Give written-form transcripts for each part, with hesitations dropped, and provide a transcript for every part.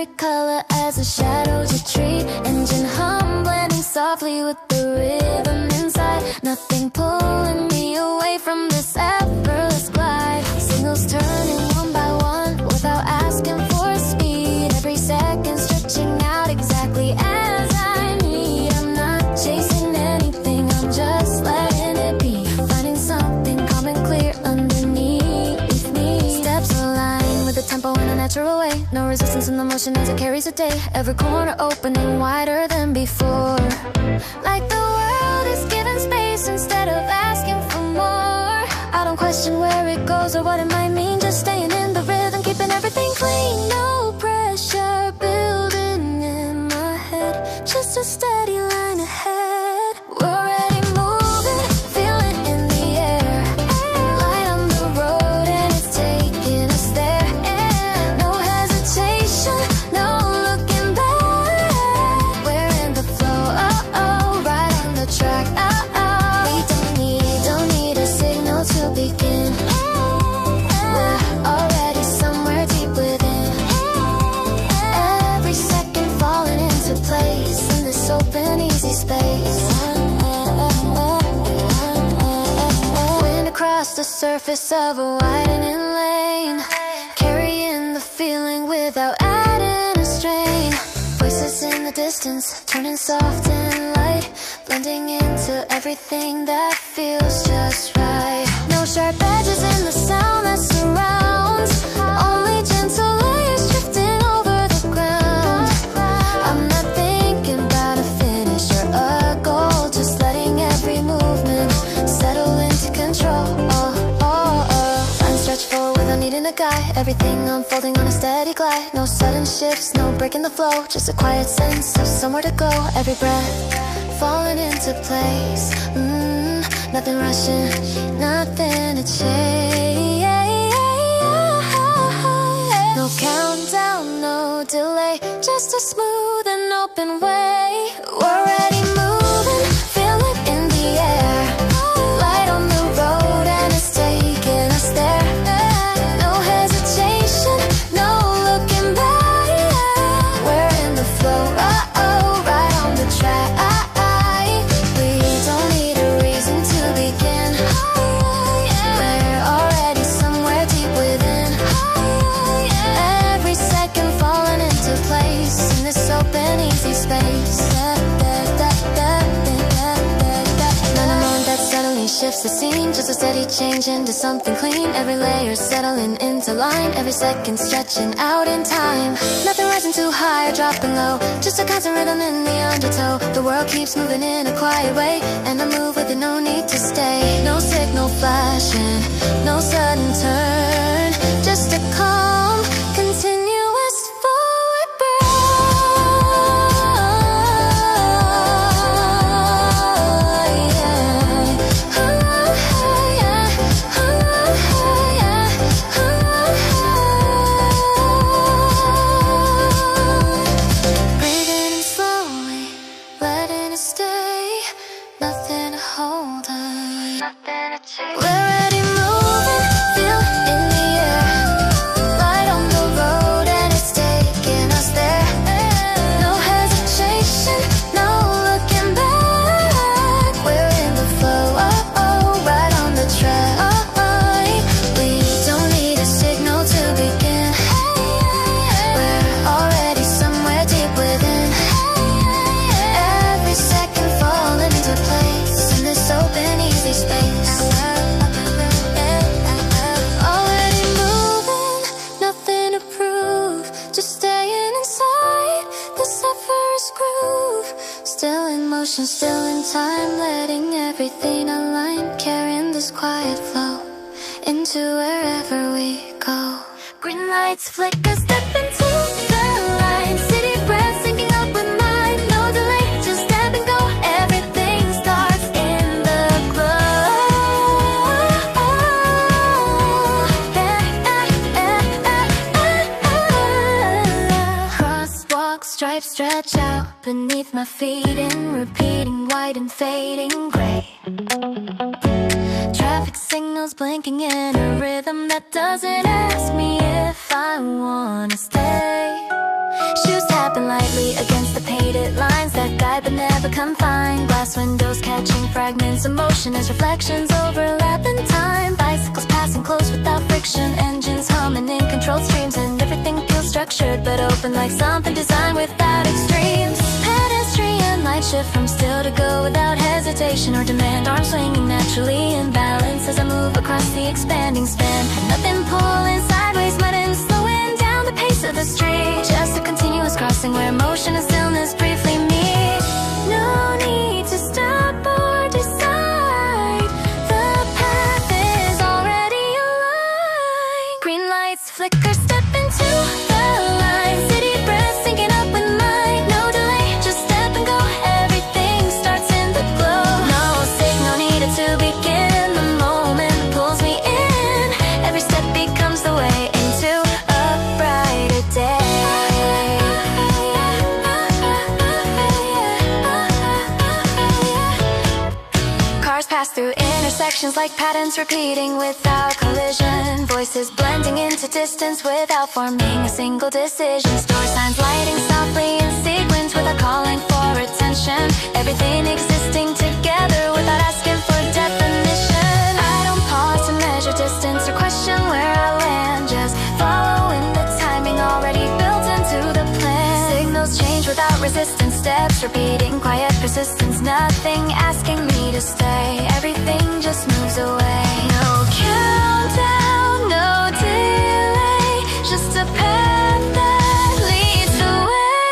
bright color as the shadows retreat. Engine hum blending softly with the rhythm inside. Nothing pulling me away from this effortless glide. Signals turning one by one without asking for speed. Every second stretching out exactly as I need. I'm not chasing anything, I'm just letting it be. Finding something calm and clear underneath me. Steps align with the tempo in a natural way. No resistance in the motion as it carries the day. Every corner opening wider than before. Like the world is given space instead of asking for more. I don't question where it goes or what it might mean. Just staying in the rhythm, keeping everything clean. No pressure building in my head, just a steady line ahead. We're already moving, feel it in the air. Light on the road and it's taking us there. No hesitation, no looking back. We're in the flow, right on the track. We don't need a signal to begin. We're already somewhere deep within. Every second falling into place in this open, easy space. Wind across the surface of a widening lane, carrying the feeling without adding a strain. Voices in the distance, turning soft and light, blending into everything that feels just right. No sharp edges in the sound that surrounds, only gentle layers drifting over the ground. I'm not thinking about a finish or a goal, just letting every movement settle into control. Line stretch forward without needing a guide, everything unfolding on a steady glide. No sudden shifts, no break in the flow, just a quiet sense of somewhere to go. Every breath falling into place. Nothing rushing, nothing to chase. No countdown, no delay, just a smooth and open way. We're already moving, feel it in the air. Light on the road and it's taking us there. No hesitation, no looking back. We're in the flow, right on the track. We don't need a reason to begin. We're already somewhere deep within. Every second falling into place in this open, easy space. None amount that suddenly shifts the scene, just a steady change into something clean. Every layer settling into line, every second stretching out in time. Nothing rising too high or dropping low, just a constant rhythm in the undertow. The world keeps moving in a quiet way, and I move with it, no need to stay. No signal flashing, no sudden turn, just a calm, continuous forward burn. Breathing in slowly, letting it stay. Nothing to hold on, nothing to chase. We're already moving, feel it in the air. Light on the road and it's taking us there. No hesitation, no looking back. We're in the flow, right on the track. We don't need a signal to begin. We're already somewhere deep within. Every second falling into place in this open, easy space. Already moving, nothing to prove, just staying inside this effortless groove. Still in motion, still in time, letting everything align, carrying this quiet flow into wherever we go. Green lights flicker, step into the line. City breath syncing up with mine. No delay, just step and go. Everything starts in the glow. Crosswalk stripes stretch out beneath my feet in repeating white and fading gray. Traffic signals blinking in a rhythm that doesn't ask me if I wanna stay. Shoes tapping lightly against the painted lines that guide but never confine. Glass windows catching fragments of motion as reflections overlap in time. Bicycles passing close without friction, engines humming in controlled streams, and everything feels structured but open like something designed without extremes. Pedestrian light shift from still to go without hesitation or demand. Arms swinging naturally in balance as I move across the expanding span. Nothing pulling sideways, muddying, slowing down the pace of the street. Just a continuous crossing where motion and stillness briefly meet. No need to stop or decide. The path is already aligned. Green lights flicker, step into the line. City breath syncing up with mine. No delay, just step and go. Everything starts in the glow. No signal needed to begin. The moment pulls me in. Every step becomes the way into a brighter day. Cars pass through intersections like patterns repeating without collision. Voices blending into distance without forming a single decision. Store signs lighting softly in sequence without calling for attention. Everything existing together without asking for definition. I don't pause to measure distance or question where I land. Just following the timing already built into the plan. Signals change without resistance. Steps repeating quiet persistence. Nothing asking me to stay. Everything just moves away. No countdown, no delay. Just a path that leads the way.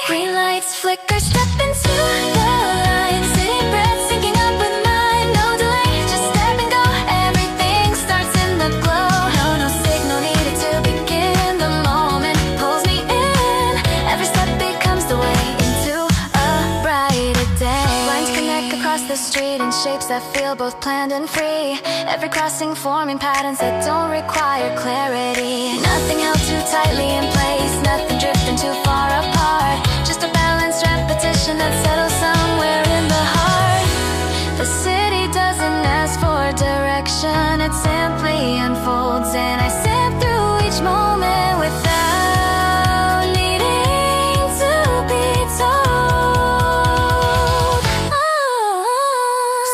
Green lights flicker, step into the line. City breath syncing up with mine. No delay, just step and go. Everything starts in the glow. No signal needed to begin. The moment pulls me in. Every step becomes the way into a brighter day. Lines connect across the street in shapes that feel both planned and free. Every crossing forming patterns that don't require clarity. Nothing held too tightly in place. Nothing drifting too far apart. Just a balanced repetition that settles somewhere in the heart. The city doesn't ask for direction. It simply unfolds, and I sip through each moment without needing to be told.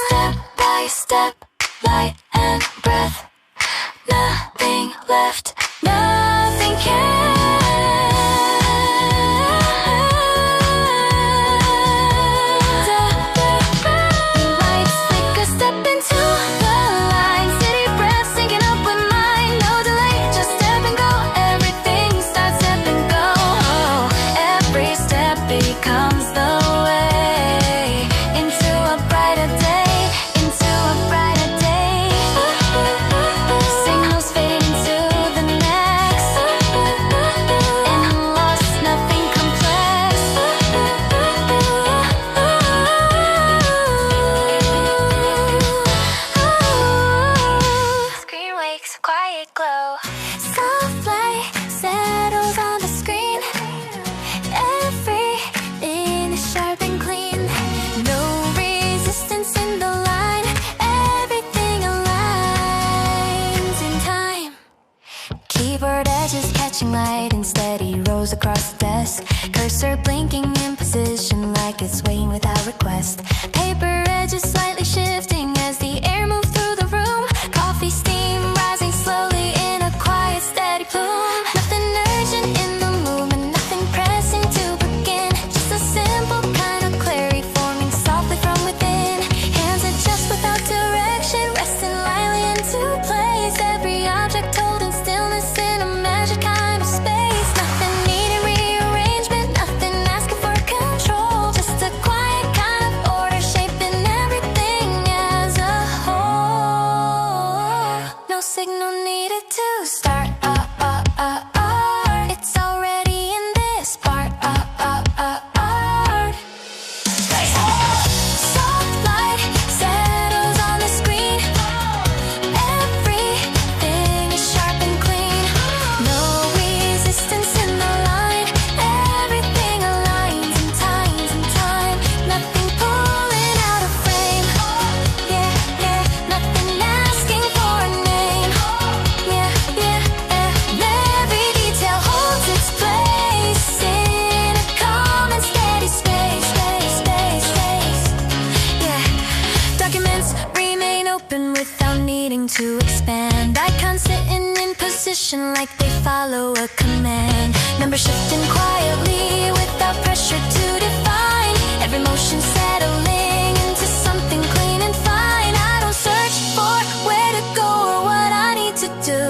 Step by step, light and breath. Nothing left, nothing can. Lights flicker, step into the line. City breath syncing up with mine. No delay, just step and go. Everything starts step and go. Every step becomes the way into a brighter day. Into a brighter day. Signals fading into the next. And I'm lost, nothing complex. Screen wakes, quiet glow. Soft light settles on the screen. Everything is sharp and clean. No resistance in the line. Everything aligns in time. Keyboard edges catching light in steady rows across the desk. Cursor blinking in position like it's waiting without request. Paper edges slightly shifting as the air moves through the room. Coffee steam rising slowly in a quiet steady plume. Nothing urgent in the movement, nothing pressing to begin. Just a simple kind of clarity forming softly from within. Hands adjust without direction, resting lightly into place. Every object holding stillness in a measured kind of space. Nothing needing rearrangement, nothing asking for control. Just a quiet kind of order. open without needing to expand. Icons sitting in position like they follow a command. Numbers shifting quietly without pressure to define. Every motion settling into something clean and fine. I don't search for where to go or what I need to do.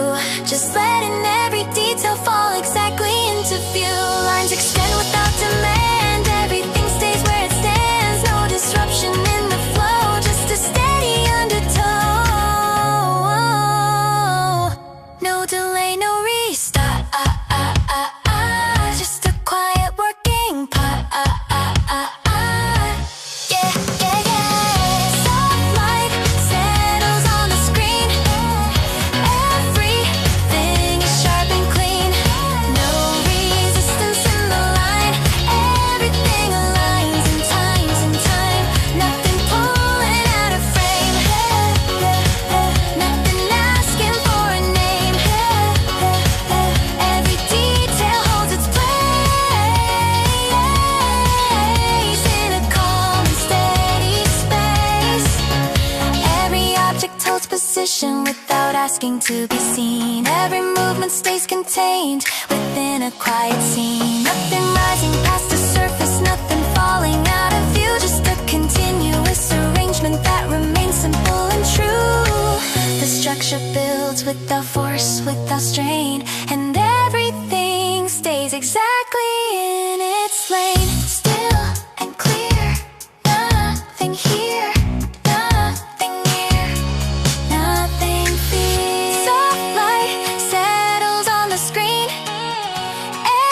Just letting every detail fall exactly into view. Lines extend without demand. Everything stays where it stands. No disruption in the flow, just a steady undertow. No delay, no restart. Just a quiet working part. Yeah, yeah, yeah. Soft light settles on the screen. Everything is sharp and clean. No resistance in the line. Everything aligns in times and time. Nothing pulling out of frame. Nothing asking for a name. Every detail holds its place in a calm and steady space. Every object holds position without asking to be seen. Every movement stays contained within a quiet scene. Nothing rising past the surface, nothing falling out of view. Just a continuous arrangement that remains simple and true. The structure builds without force, without strain, and everything stays exactly in its lane. Still and clear, nothing here, nothing near, nothing fear. Soft light settles on the screen.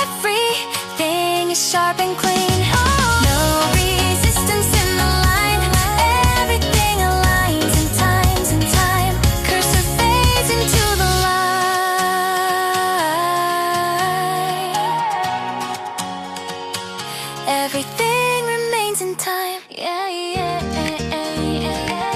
Everything is sharp and clean. No resistance in the line. Everything aligns in times and time. Cursor fades into the light. Everything remains in time. Yeah, yeah, yeah, yeah, yeah,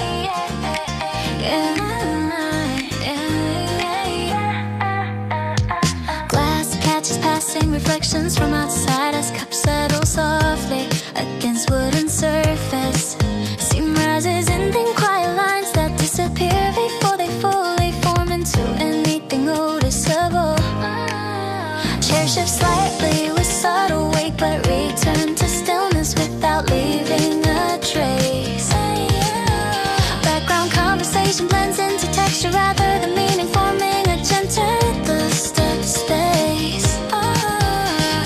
yeah. Glass catches passing reflections from outside as cups settle softly against wooden surface. Steam rises in thin quiet lines that disappear before they fully form into anything noticeable. Chair shifts slightly with subtle weight, but return to stillness without leaving a trace. Background conversation blends into texture rather than meaning, forming a gentle space.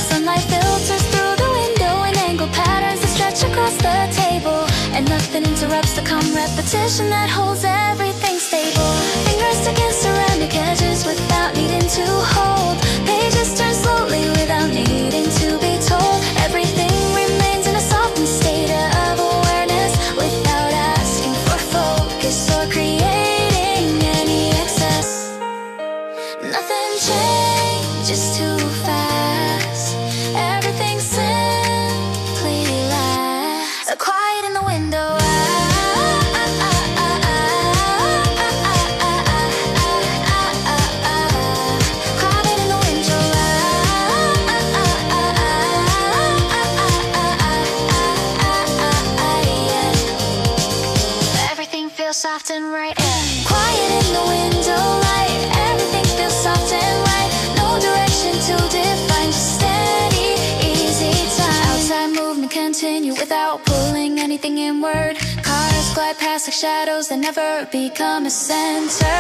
Sunlight filters through the window in angle patterns that stretch across the table, and nothing interrupts the calm repetition that holds everything stable. Fingers against ceramic edges without needing to hold. Pages turn slowly without needing to be told. Everything remains in a softened state of awareness without asking for focus or creating any excess. Nothing changes too fast. Everything simply lasts. Quiet in the window. Quiet in the window. Everything feels soft and right. Quiet in the window light. Everything feels soft and right. No direction to define, just steady, easy time. Outside movement continue without pulling anything inward. Cars glide past like shadows that never become a center.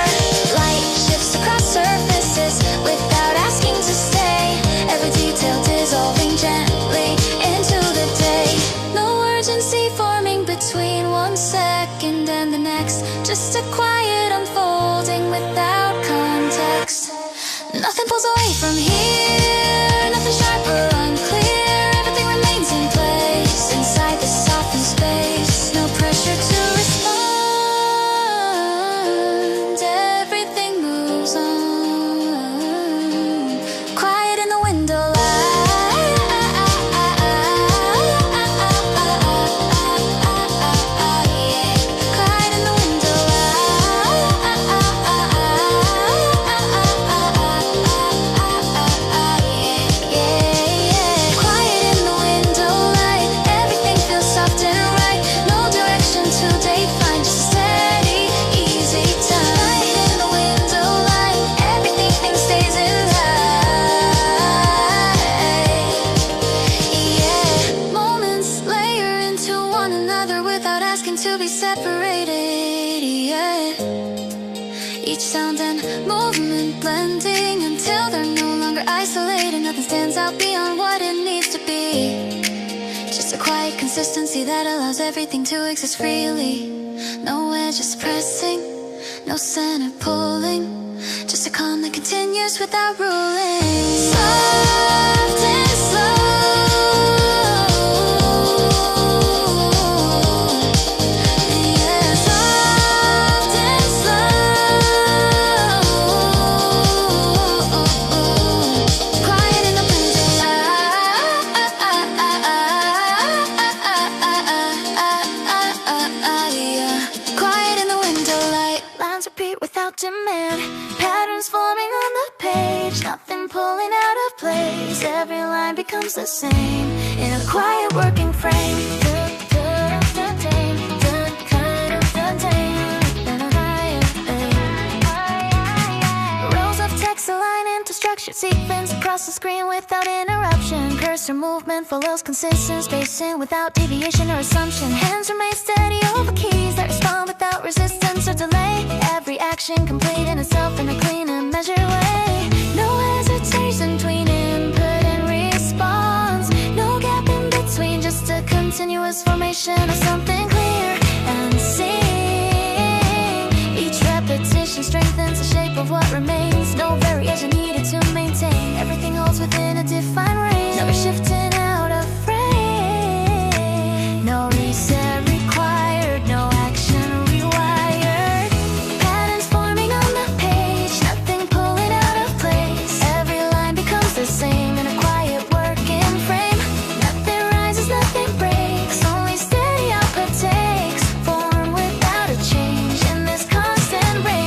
Light shifts across surfaces without asking to stay. Every detail dissolving gently into the day. No urgency forming between 1 second and the next. Just a quiet unfolding without context. Nothing pulls away from here. Nothing sharp or unclear. Everything remains in place inside this softened space. No pressure to respond. Everything moves on. Quiet in the window Quiet in the window Each sound and movement blending until they're no longer isolated. Nothing stands out beyond what it needs to be. Just a quiet consistency that allows everything to exist freely. No edges pressing, no center pulling. Just a calm that continues without ruling. Soft and slow. Demand patterns forming on the page, nothing pulling out of place. Every line becomes the same in a quiet working frame. Rows of text align into structured sequence across the screen without interruption. Cursor movement follows consistent spacing without deviation or assumption. Hands remain steady over keys that respond without resistance or delay. Every action complete in itself in a clean and measured way. No hesitation between input and response. No gap in between, just a continuous formation of something clear and seen. Each repetition strengthens the shape of what remains. No variation needed to maintain. Everything holds within a defined range. No shifting out of frame. No reset required, no action rewired. Patterns forming on the page, nothing pulling out of place. Every line becomes the same in a quiet working frame. Nothing rises, nothing breaks, only steady output takes form without a change in this constant range.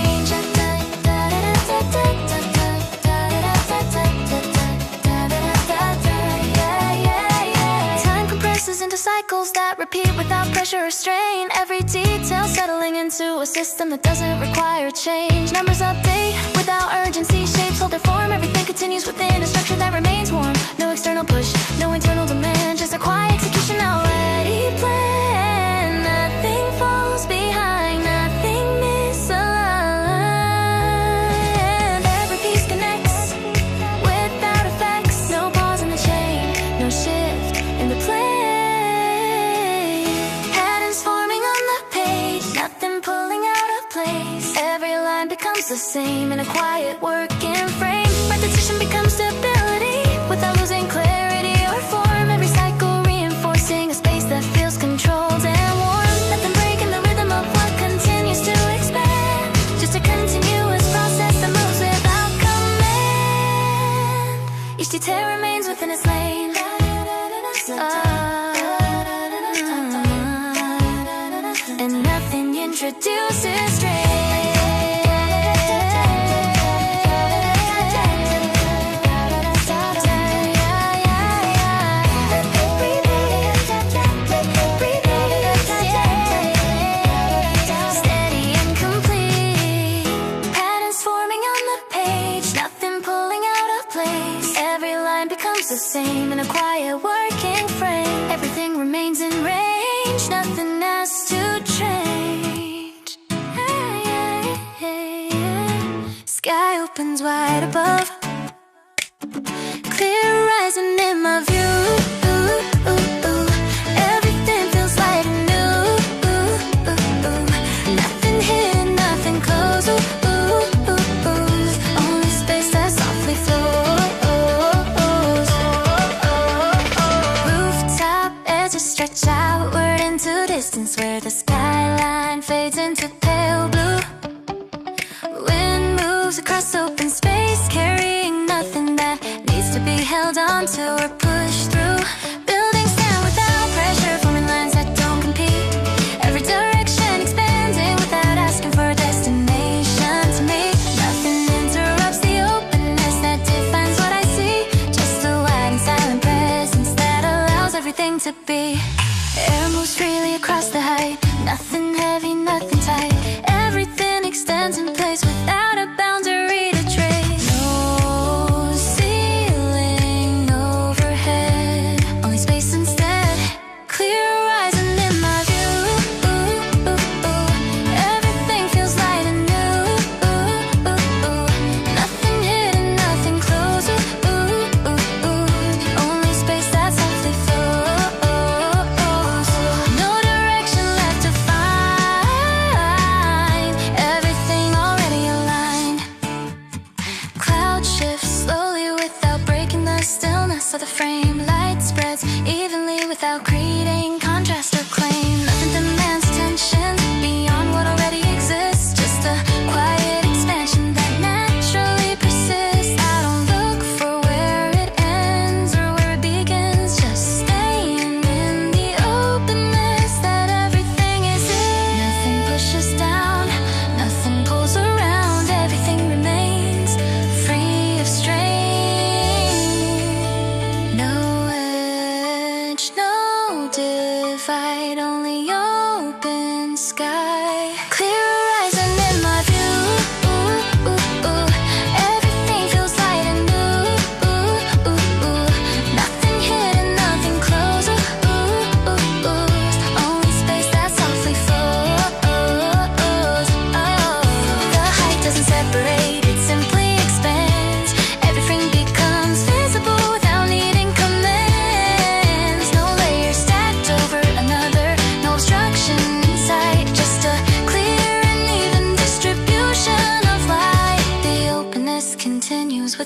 Time compresses into cycles that repeat without pressure or strain. Every detail settling into a system that doesn't require change. Numbers update without urgency, shapes hold their form. Everything continues within a structure that remains warm. No external push, no internal demand, just a quiet execution already planned. Nothing falls behind, nothing misaligned. Every piece connects without effects. No pause in the chain, no shift in the plane. Patterns forming on the page, nothing pulling out of place. Every line becomes the same in a quiet working frame. Repetition becomes stability without losing clarity or form. Every cycle reinforcing a space that feels controlled and warm. Nothing breaking the rhythm of what continues to expand. Just a continuous process that moves without command. Each detail remains within its lane. And nothing introduces strain. Steady and complete. Patterns forming on the page, nothing pulling out of place. Every line becomes the same in a quiet working frame. Everything remains in range, nothing has to change. Sky opens wide above, clear horizon in my view. Everything feels light and new. Nothing hidden, nothing close. Only space that softly flows. Rooftop edges stretch outward into distance where the skyline fades into pale blue. Wind moves across open space, carrying nothing that needs to be held on to or pushed through. Buildings stand without pressure, forming lines that don't compete. Every direction expanding without asking for a destination to meet. Nothing interrupts the openness that defines what I see. Just a wide and silent presence that allows everything to be. Air moves freely across the height. Nothing heavy, nothing tight. Everything extends in place without a boundary to trace. No ceiling overhead.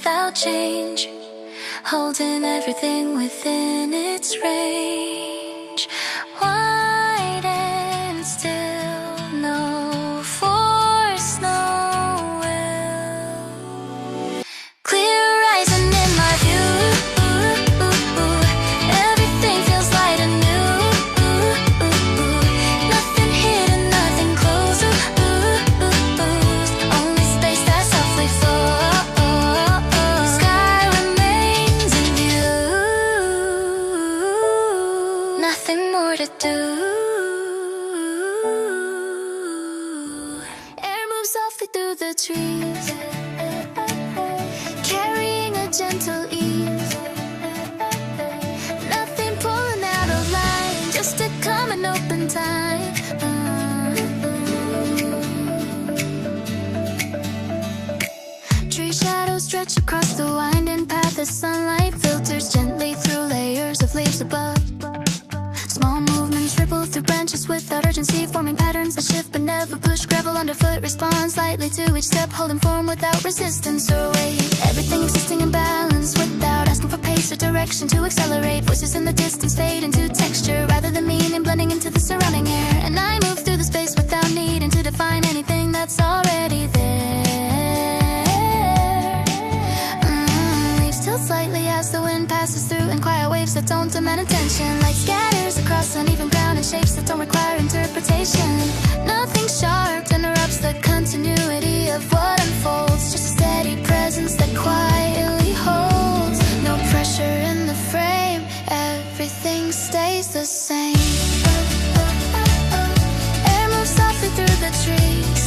without change, holding everything within its range. Wide and still, no force, no will. Clear horizon in my view. Everything feels light and new. Nothing hidden, nothing close. Only space that softly flows. Sky remains in view. Nothing more to do. Air moves softly through the trees, carrying a gentle ease. Nothing pulling out of line, just a calm and open time. Tree shadows stretch across the winding path as sunlight filters gently through layers of leaves above. Small movements ripple through branches without urgency, forming patterns that shift but never push. Gravel underfoot responds lightly to each step, holding form without resistance or weight. Everything existing in balance without asking for pace or direction to accelerate. Voices in the distance fade into texture rather than meaning, blending into the surrounding air. And I move through the space without needing to define anything that's already there. Leaves tilt slightly as the wind passes through, and quiet waves that don't demand attention. Light scatters across uneven ground in shapes that don't require interpretation. Nothing sharp interrupts the continuity of what unfolds, just a steady presence that quietly holds. No pressure in the frame, everything stays the same. Air moves softly through the trees,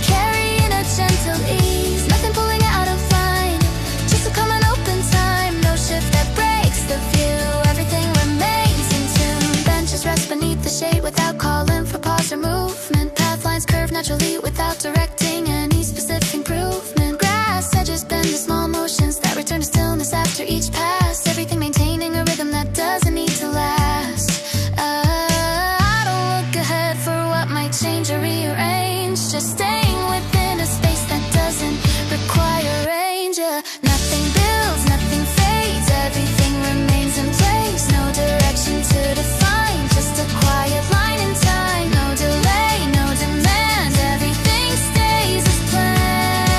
carrying a gentle ease. Nothing pulling out of line, just a calm and open time. No shift that breaks the view, everything remains in tune. Benches rest beneath the shade without calling for pause or movement. Path lines curve naturally without directing any specific improvement. Grass edges bend to small motions that return to stillness after each pass. Everything maintaining a rhythm that doesn't need to last. I don't look ahead for what might change or rearrange, just staying within a space that doesn't require range. Nothing builds, nothing fades, everything remains in place. No direction to define, just a quiet line in time. No delay, no demand, everything stays as planned.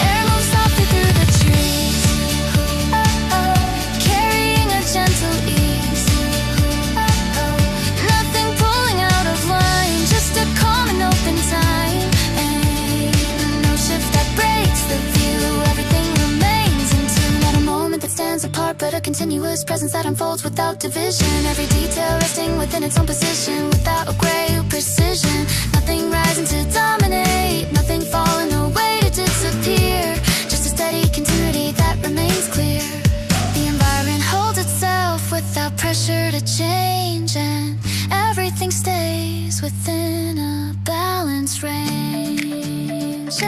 Air moves softly through the trees, carrying a gentle ease. Nothing pulling out of line, just a calm and open time. No shift that breaks the view, everything remains in tune. Not a moment that stands apart, but a continuous presence that unfolds without division. Every detail resting within its own position, without a gray or precision. Nothing rising to dominate, nothing falling away to disappear. Just a steady continuity that remains clear. The environment holds itself without pressure to change, and everything stays within a balanced range.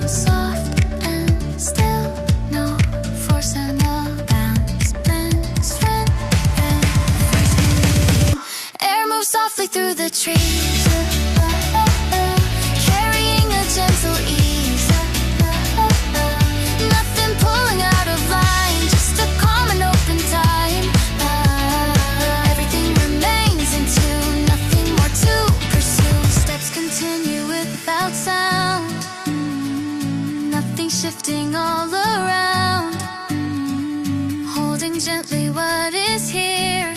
Soft and still, no force and no bounds. Strength and force. Air moves softly through the trees, carrying a gentle ease. Nothing pulling out of line, just a calm and open time. Everything remains in tune, nothing more to pursue. Steps continue without sound, nothing shifting all around. Holding gently what is here,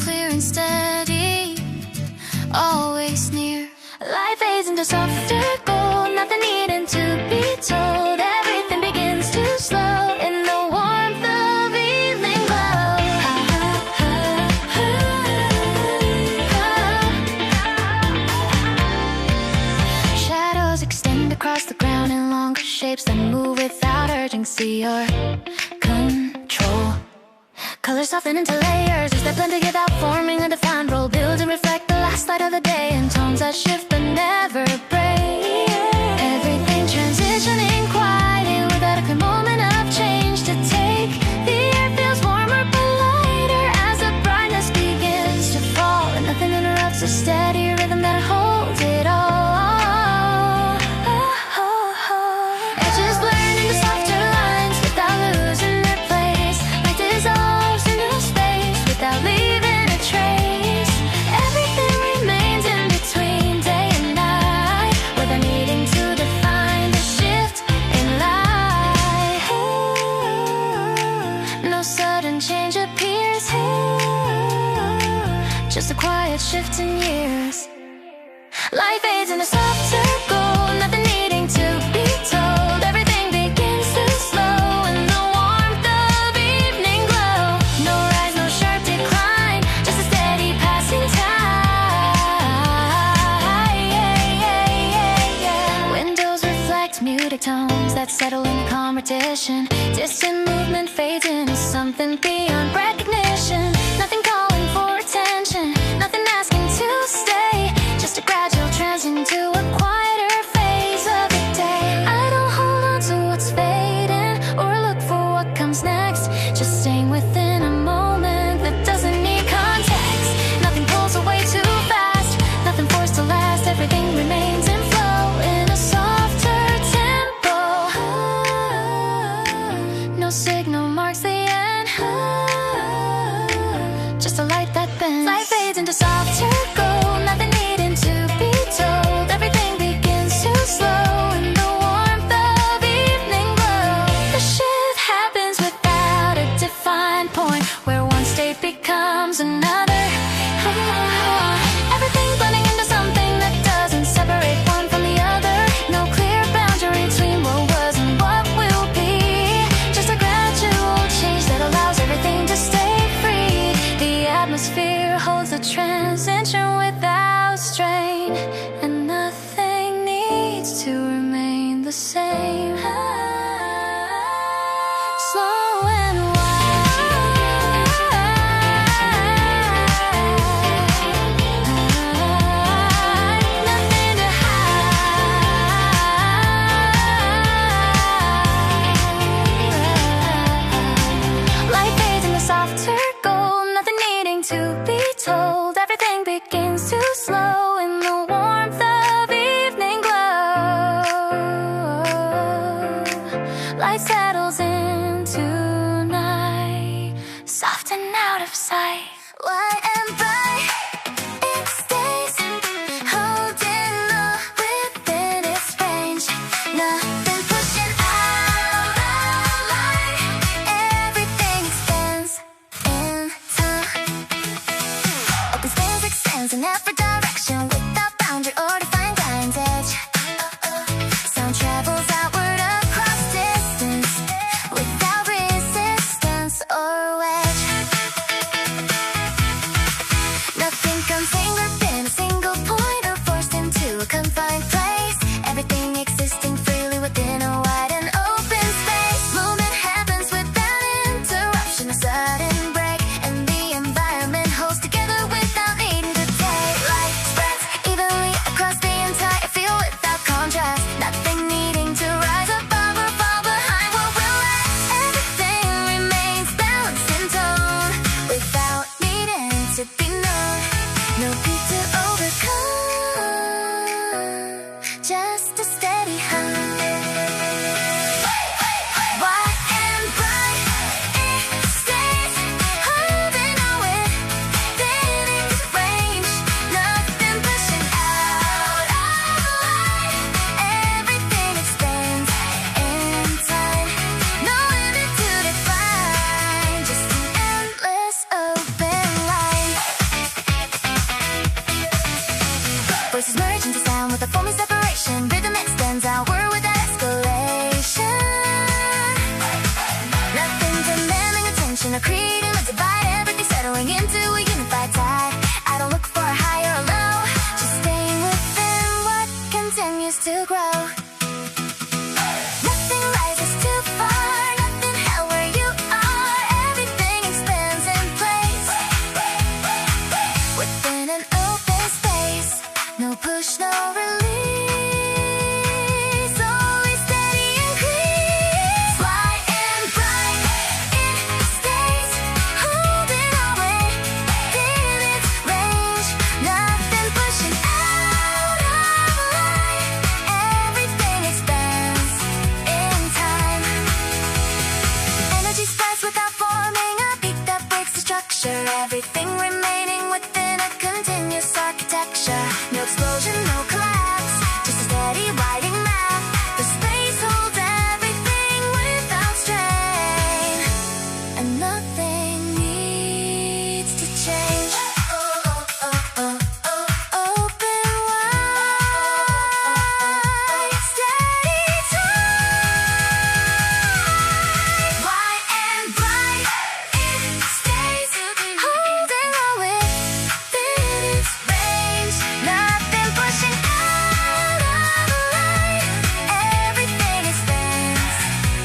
clear and steady, always near. Light fades into softer gold, nothing needing to be told. Everything begins to slow in the warmth of evening glow. Shadows extend across the ground in longer shapes that move without urgency or control. Colors soften into layers as they blend together, forming a defined role. Build and reflect the last light of the day in tones that shift but never break. Everything transitioning quietly without a clear moment of change to take. The air feels warmer but lighter as the brightness begins sudden change appears. Just a quiet shift in years. Life fades in a softer gold, nothing needing to be told. Everything begins to slow in the warmth of evening glow. No rise, no sharp decline, just a steady passing tide. Windows reflect muted tones that settle in competition. Distant movement fades into something beyond recognition. Nothing calling for attention, nothing asking to stay. Just a gradual transition to a quieter phase of the day. I don't hold on to what's fading or look for what comes next. Just staying within a moment that doesn't need context. Nothing pulls away too fast, nothing forced to last. Everything remains in flow in a softer tempo. No signal marks the end. Just a light that bends. Light fades into softer gold, nothing needing to be told. Everything begins to slow in the warmth of evening glow. The shift happens without a defined point, where one state becomes another. Everything blending into something that doesn't separate one from the other. No clear boundary between what was and what will be. Just a gradual change that allows everything to stay free. The atmosphere holds a transition without strain, and nothing needs to remain the same. Slow and wide, nothing to hide. Light fades in the softer gold, nothing needing to be told. Everything begins to slow in the warmth of evening glow. Light settles into night, soft and out of sight. Wide and bright, it stays, holding on within its range. Nothing pushing out of light. Everything expands in time. Open space extends in every direction without boundary or defined line's edge. Sound travels outward across distance without resistance or wedge. Nothing comes anchored in a single point or forced into a confined place. Everything existing freely within a wide and open space. Movement happens without interruption, a sudden break, and the environment holds together without needing to take. Light spreads evenly across the entire field without contrast. Nothing needing to rise above or fall behind what will last. Everything remains balanced in tone without needing to be known. No peak to overcome, just a steady hum. Wide and bright, it stays, holding on within its range. Nothing pushing out of light. Everything expands in time. No limit to define, just an endless open line. Voices merge into sound with a foaming separation. Rhythm extends outward without escalation. Nothing demanding attention or creating a divide. Everything settling into a unified tide. I don't look for a high or a low, just staying within what continues to grow. Nothing rises too far, nothing held where you are. Everything expands in place within an open space. No push, no release, always steady increase. Light and bright, it stays, holding on within its range. Nothing pushing out of light. Everything expands in time. Energy spreads without forming a peak that breaks the structure. Everything remaining within a continuous architecture. No explosion, no collapse, just a steady widening map. The space holds everything without strain, and nothing change. Open wide, steady tide. Wide and bright, it stays holding on within its range. Nothing pushing out of line. Everything expands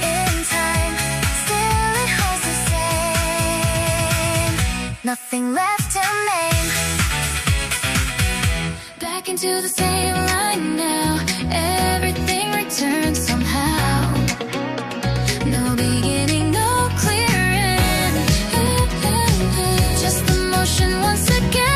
in time. Still it holds the same. Nothing left to name. Back into the same line now. Everything returns somehow. No beginning, no clear end. Just the motion once again.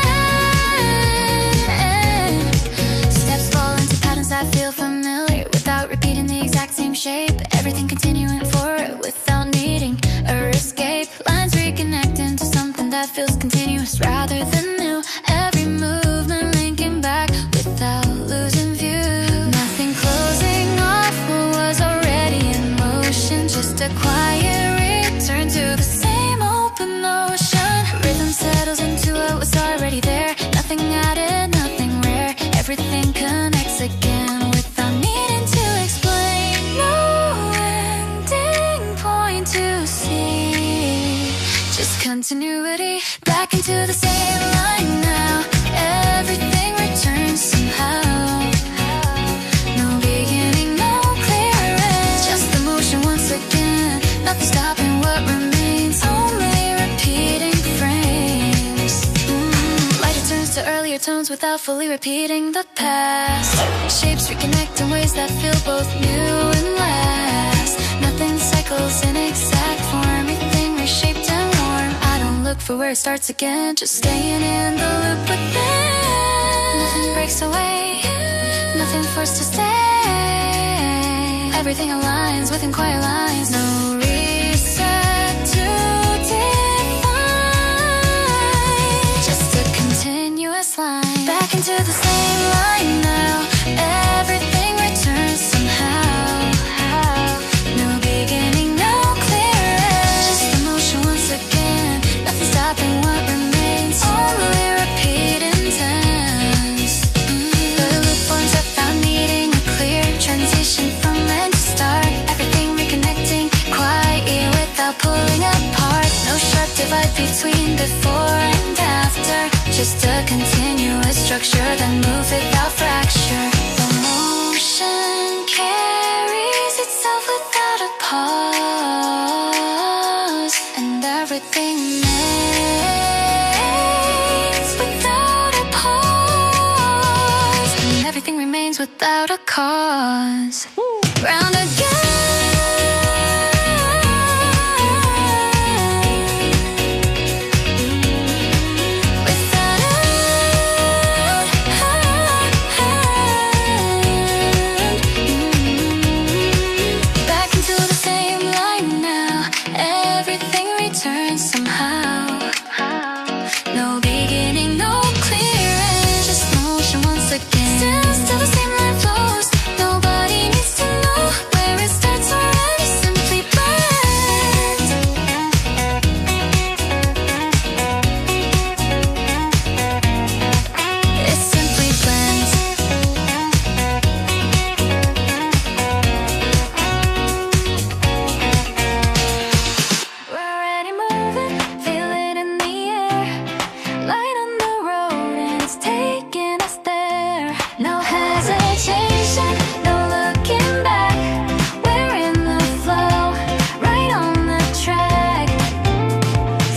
Steps fall into patterns that feel familiar without repeating the exact same shape. Everything continuing forward without needing a escape. Lines reconnect into something that feels continuous rather than new. Every movement linking back without losing view. Nothing closing off what was already in motion. Just a quiet return to the same open ocean. Rhythm settles into what was already there. Nothing added, nothing rare. Everything connects again without needing to explain. No ending point to see. Just continuity. Back into the same line now. Everything returns somehow. No beginning, no clear end. Just the motion once again. Nothing stopping what remains. Only repeating frames. Light returns to earlier tones without fully repeating the past. Shapes reconnect in ways that feel both new and last. Nothing cycles in exact form. Everything reshaped and warm. I don't look for where it starts again. Just staying in the loop within. Nothing breaks away. Nothing forced to stay. Everything aligns within quiet lines. No reset to define. Just a continuous line. Back into the same line now. Everything returns somehow. No beginning, no clear end. Just the motion once again. Nothing stopping what remains. Only repeat intense. The loop forms without needing a clear transition from end to start. Everything reconnecting quietly without pulling apart. No sharp divide between before and after. Just a continuous structure that moves without fracture. The motion carries itself without a pause. And everything remains without a pause. And everything remains without a cause. Round again. Without end. Back into the same line now. Everything returns somehow. No beginning, no clear end. Just motion once again. Still the same line flows. Nobody needs to know where it starts or ends. Simply blends. It simply blends. We're already moving, feel it in the air. Light on the road and it's taking us there. No hesitation, no looking back. We're in the flow, right on the track.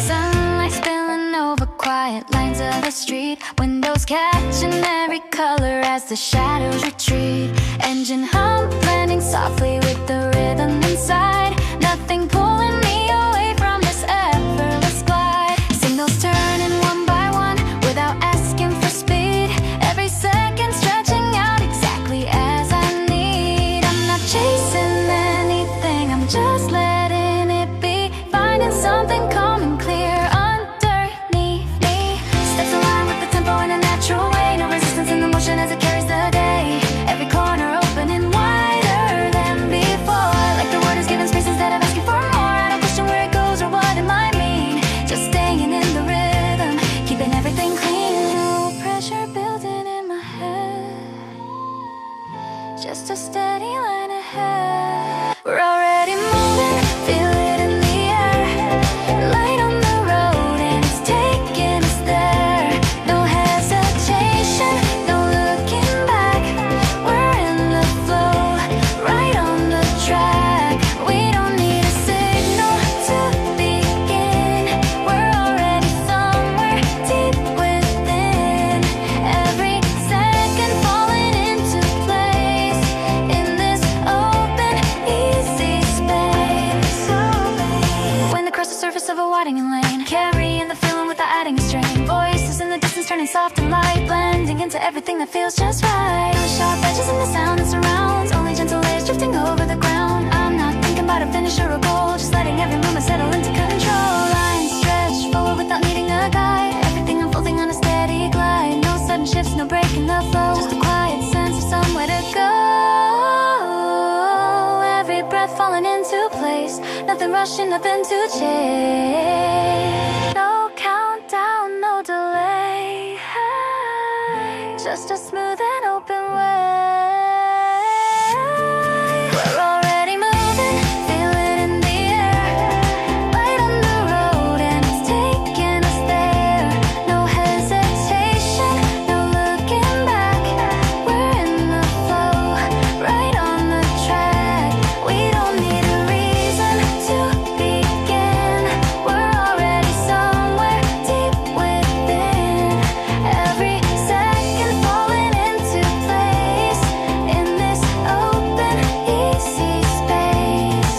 Sunlight spilling over quiet lines of the street. Windows catching every color as the shadows retreat. Engine hum blending softly with the rhythm inside. Nothing pulling me away from this effortless glide. Signals turning one by one without asking for speed. Every second stretching out exactly as I need. I'm not chasing anything, I'm just letting it be. Finding something calm and clear underneath me. Steps align with the tempo in a natural way. No resistance in the motion as it carries the day. Every corner open and of a widening lane, carrying the feeling without adding a strain. Voices in the distance turning soft and light, blending into everything that feels just right. No sharp edges in the sound that surrounds, only gentle layers drifting over the ground. I'm not thinking about a finish or a goal, just letting every movement settle into control. Lines stretch forward without needing a guide, everything unfolding on a steady glide. No sudden shifts, no breaking the flow, just a quiet sense of somewhere to go. Every breath falling into place, nothing rushing, nothing to chase. No countdown, no delay, just a smooth and open way. We're already moving, feel it in the air, right on the road and it's taking us there. No hesitation, no looking back, we're in the flow, right on the track. We don't need a reason to begin, we're already somewhere deep within. Every second falling into place in this open, easy space.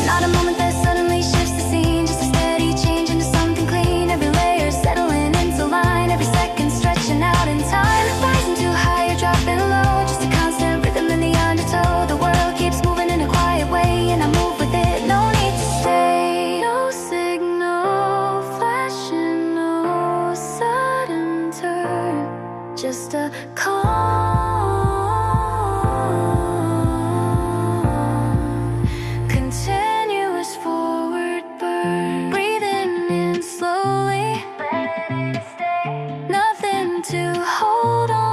Not a moment that suddenly shifts the scene, just a steady change into something clean. Every layer settling into line, every second stretching out in time. Rising too high or dropping low, just a constant rhythm in the undertow. The world keeps moving in a quiet way, and I move with it, no need to stay. No signal flashing, no sudden turn, just a calm, continuous forward burn. Breathing in slowly, nothing to hold on,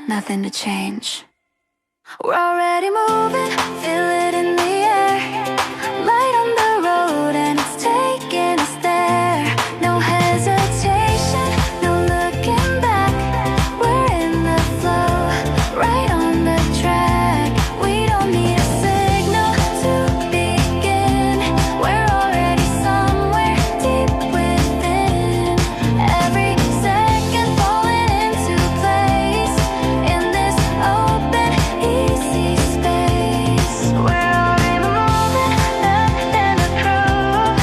nothing to change. We're already moving, feel it in the air, light on the road and it's taking us there. No hesitation, no looking back, we're in the flow, right on the track. We don't need a signal to begin, we're already somewhere deep within. Every second falling into place in this open, easy space. We're already moving, nothing to prove,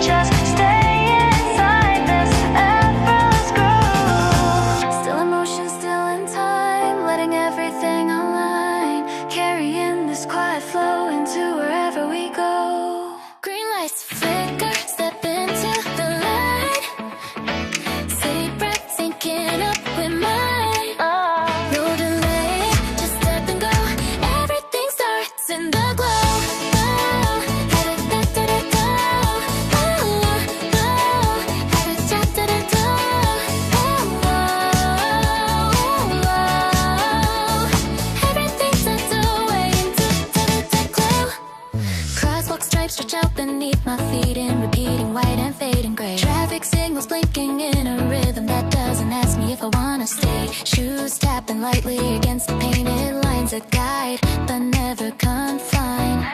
just stay inside this effortless groove. Still in motion, still in time, letting everything align, carrying this quiet flow into wherever we go. Green lights flicker, step into the light, city breath syncing up with mine. No delay, just step and go, everything starts in the glow. Everything's underway into the glow. Crosswalk stripes stretch out beneath my feet in repeating white and fading gray. Traffic signals blinking in a rhythm that doesn't ask me if I wanna stay. Shoes tapping lightly against the painted lines, a guide but never confined.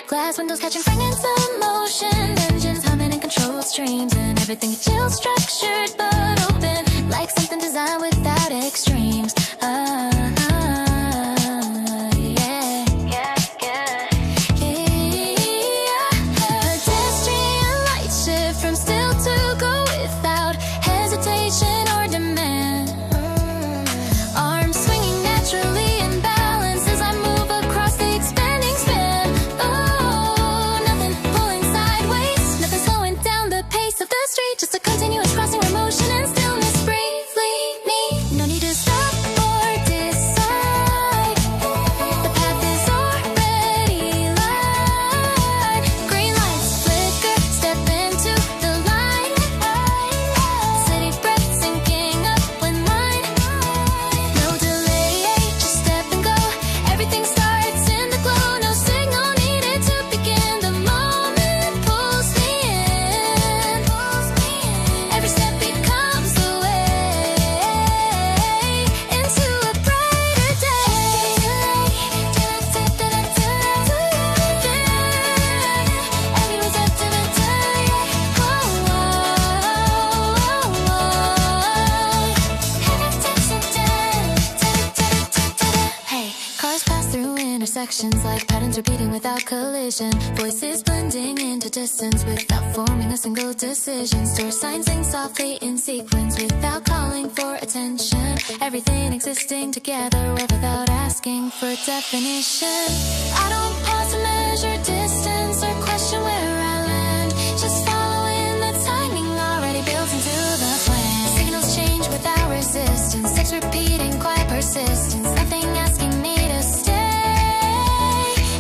Glass windows catching fragments of motion, engines humming in controlled streams, and everything is chill, structured but open, like something designed without extremes. Pedestrian lights shift from still to go without hesitation or demand. Arms swinging naturally in balance as I move across the expanding span. Oh, nothing pulling sideways, nothing slowing down the pace of the street, just a continuous crossing where motion and stillness briefly meet. No need to directions like patterns repeating without collision. Voices blending into distance without forming a single decision. Store signs sing softly in sequence without calling for attention. Everything existing together without asking for definition. I don't pause to measure distance or question where I land. Just following the timing already built into the plan. Signals change without resistance. Steps repeating, quiet persistence. Nothing asking me to stay.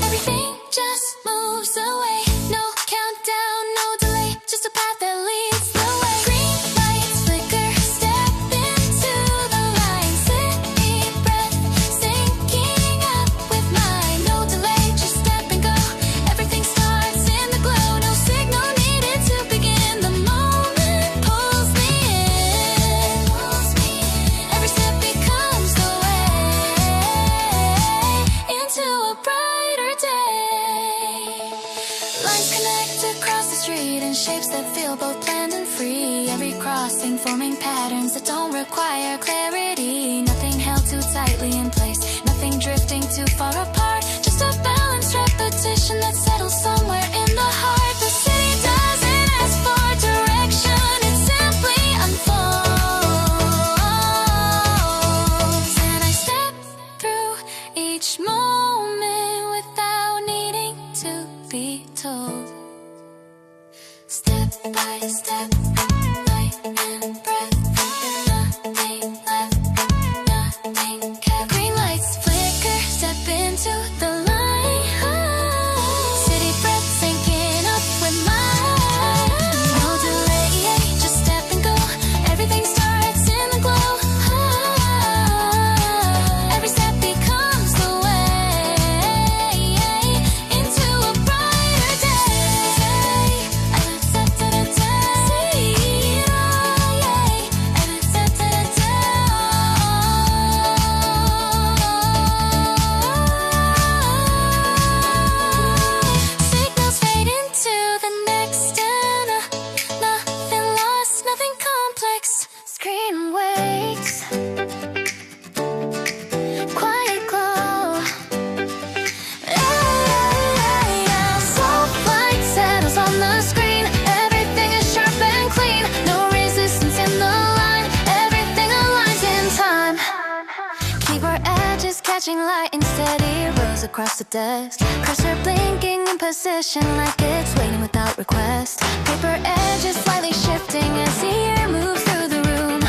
Everything just moves away. No countdown, no delay. Just a path that leads the way. Green lights flicker, step into the line. Steady breath, syncing up with mine. No delay, just step and go. Everything starts in the glow. No signal needed to begin. The moment pulls me in. Every step becomes the way into a brighter day. Lines connect across the street in shapes that feel both planned and free. Every crossing forming patterns that don't require clarity. Nothing held too tightly in place. Nothing drifting too far apart. Just a balanced repetition that settles somewhere in the heart. The city doesn't ask for direction. It simply unfolds. And I step through each moment without needing to be told. Step by step, light and breath. Nothing left, nothing kept. Green lights flicker, step into the light. City breath syncing up with mine. No delay, just step and go. Everything starts in the glow. Every step becomes the way into a brighter day. Signals fade into the next and nothing lost, nothing complex. Screen waits, quiet glow. Soft light settles on the screen. Everything is sharp and clean. No resistance in the line. Everything aligns in time. Keyboard edges catching light in steady rows across the desk. Cursor blinking in position like it's waiting without request. Paper edges slightly shifting as the air moves through the room.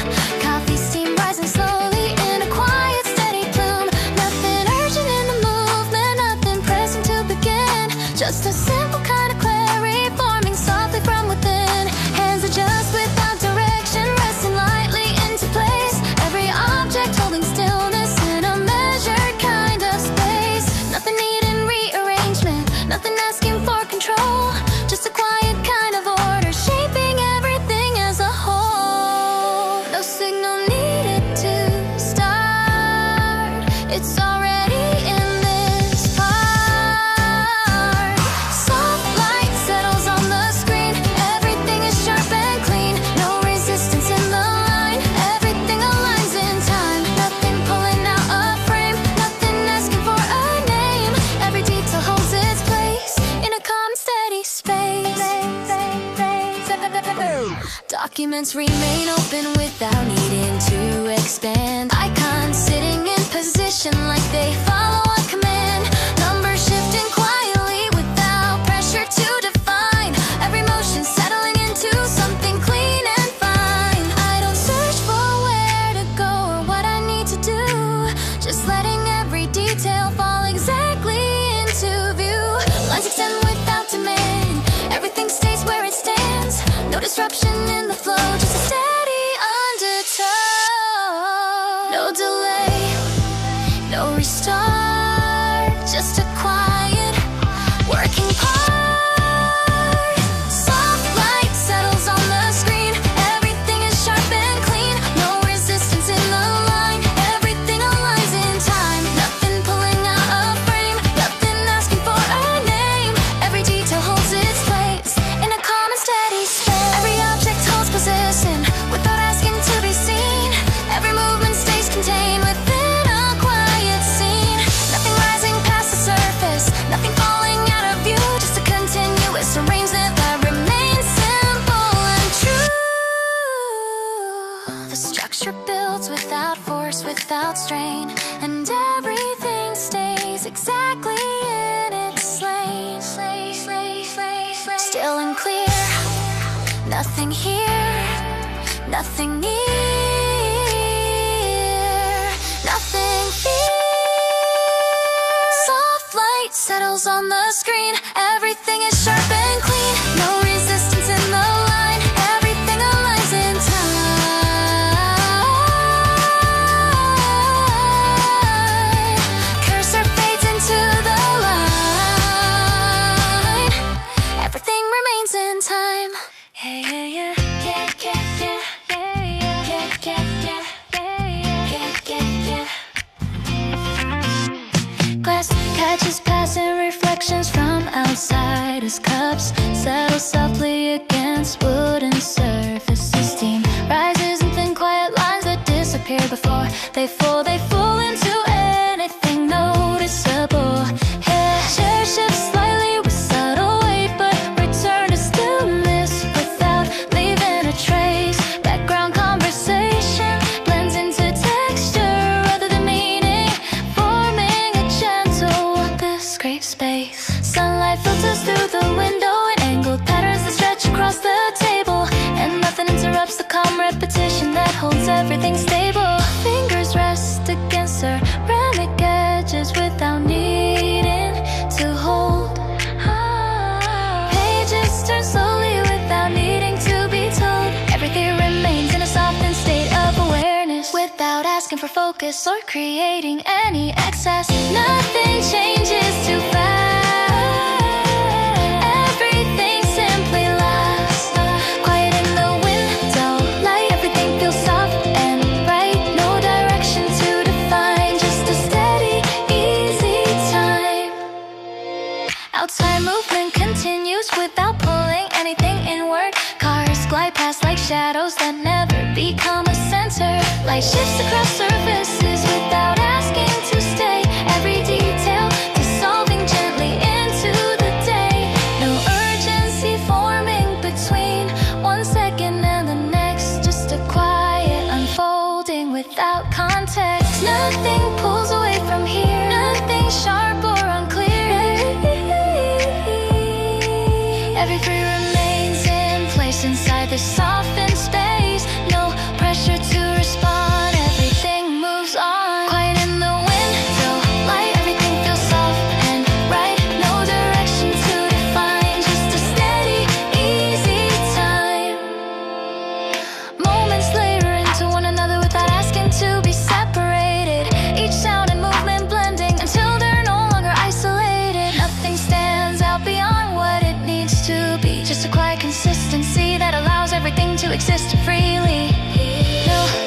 Coffee steam rising slowly in a quiet steady plume. Nothing urgent in the movement, nothing pressing to begin. Just a simple kind of clarity forming softly from within. Hands adjust without direction, resting lightly into place. Every object holding stillness in a measured kind of space. Nothing needing rearrangement, nothing asking for control. Just a quiet kind of order shaping everything as a whole. No signal needed to start. It's already in this part. Soft light settles on the screen. Everything is sharp and clean. No resistance in the line. Everything aligns in time. Nothing pulling out a frame. Nothing asking for a name. Every detail holds its place in a calm, steady space. Documents remain open without needing to expand. Icons sitting in position like they follow a command. Numbers shifting quietly without pressure to define. Every motion settling into something clean and fine. I don't search for where to go or what I need to do. Just letting every detail fall exactly into view. Lines extend without demand. Everything stays where it stands. No disruption in the flow, just a steady undertow. No delay, no restart. pressure builds without force, without strain, and everything stays exactly in its lane. Still and clear, nothing here, nothing near, nothing fear. Soft light settles on the screen, everything is sharp and clean, no resistance in the line, everything aligns in time. Cursor fades into the line, everything remains in time. Glass catches passing reflections from outside as cups settle softly against wooden surfaces. Steam rises in thin quiet lines that disappear before they fall into anything noticeable. Chair shifts slightly with subtle weight, but return to stillness without leaving a trace. Background conversation blends into texture rather than meaning, forming a gentle orchestral space. Sunlight filters through the window in angled patterns that stretch across the table, and nothing interrupts the calm repetition that holds everything stable. Fingers rest against ceramic edges without needing to hold. Pages turn slowly without needing to be told. Everything remains in a softened state of awareness without asking for focus or creating any excess. Nothing changes too fast. Everything simply lasts. Quiet in the window light. Everything feels soft and bright. No direction to define. Just a steady, easy time. Outside movement continues without pulling anything inward. Cars glide past like shadows that never become a center. Light shifts across surfaces without asking to stay. Every detail dissolving gently into the day. No urgency forming between 1 second and the next. Just a quiet unfolding without context. Nothing pulls away from here. Nothing sharp or unclear. Everything remains in place inside this softened space. No pressure to respond. Everything moves on. Quiet in the window light. Everything feels soft and right. No direction to define. Just a steady, easy time. Moments layer into one another without asking to be separated. Each sound and movement blending until they're no longer isolated. Nothing stands out beyond what it needs to be. Just a quiet consistency that allows everything to exist freely.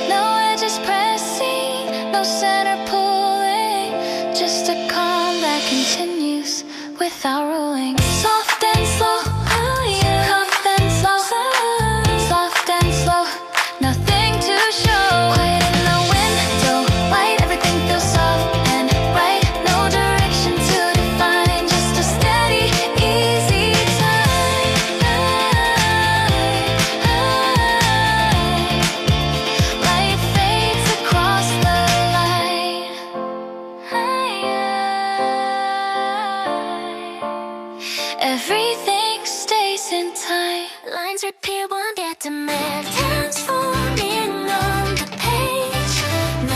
No edges pressing, no center pulling. Just a calm that continues without ruling. Soft and slow, soft and slow, soft and slow. Nothing to show. Quiet in the window light. Everything feels soft and bright. No direction to define. Just a steady, easy time. Light fades across the line. Everything stays in time. Lines repeat, one get demand transforming on the page.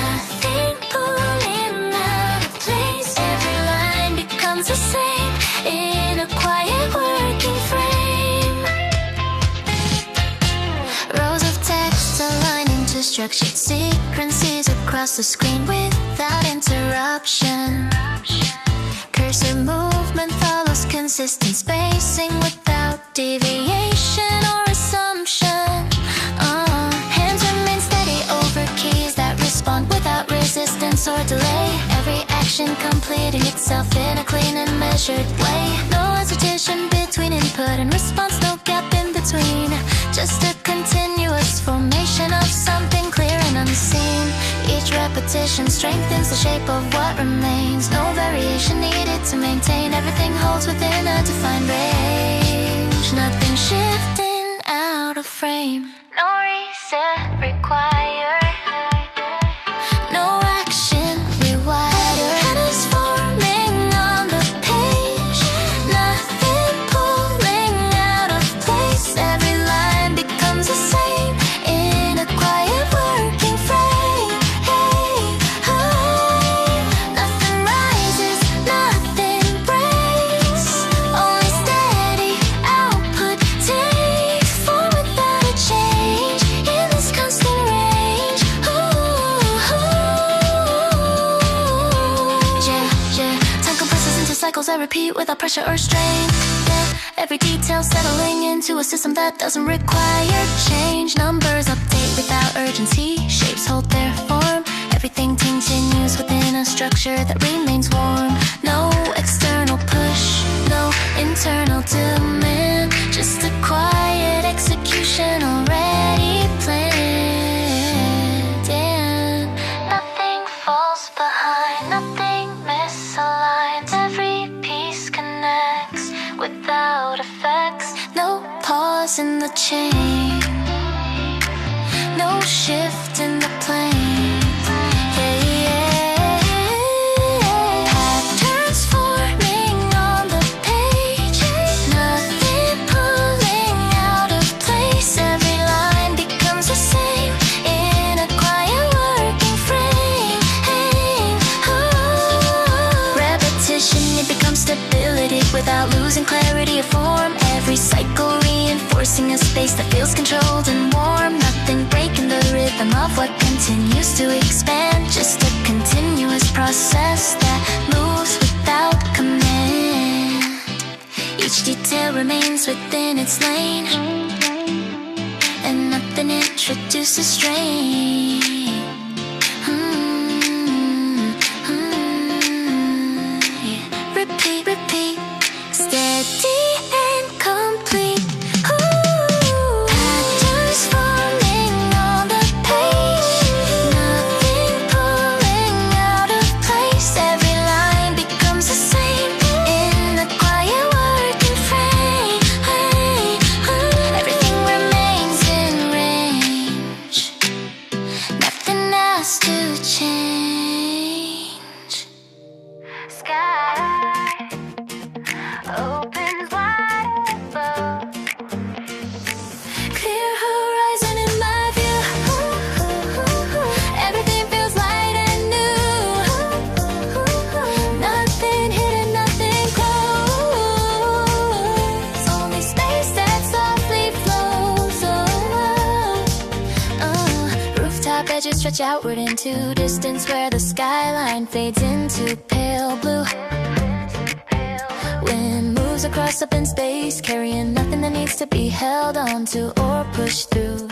Nothing pulling out of place. Every line becomes the same in a quiet working frame. Rows of text aligning to structured sequences across the screen without interruption. Cursor movement follows consistent spacing without deviation or assumption. Hands remain steady over keys that respond without resistance or delay. Every action completing itself in a clean and measured way. No hesitation between input and response, no gap in between. Just a continuous formation of something clear and unseen. Each repetition strengthens the shape of what remains. No variation needed to maintain. Everything holds within a defined range. Nothing shifting out of frame. No reset required. without pressure or strain. Yeah, every detail settling into a system that doesn't require change. Numbers update without urgency, shapes hold their form. Everything continues within a structure that remains warm. No external push, no internal demand, just a quiet execution already planned. And nothing falls behind, nothing misaligns. Every piece connects without effects. No pause in the chain, no shift in the plane. Without losing clarity of form, every cycle reinforcing a space that feels controlled and warm. Nothing breaking the rhythm of what continues to expand, just a continuous process that moves without command. Each detail remains within its lane, and nothing introduces strain. Repeat, repeat, steady and complete. Patterns forming on the page, nothing pulling out of place. Every line becomes the same in a quiet working frame. Everything remains in range, nothing has to change. Sky opens wide above, clear horizon in my view. Everything feels light and new. Nothing hidden, nothing close, only space that softly flows. Rooftop edges stretch outward into distance where the skyline fades into pale blue. Wind moves across open space, carrying nothing that needs to be held onto or pushed through.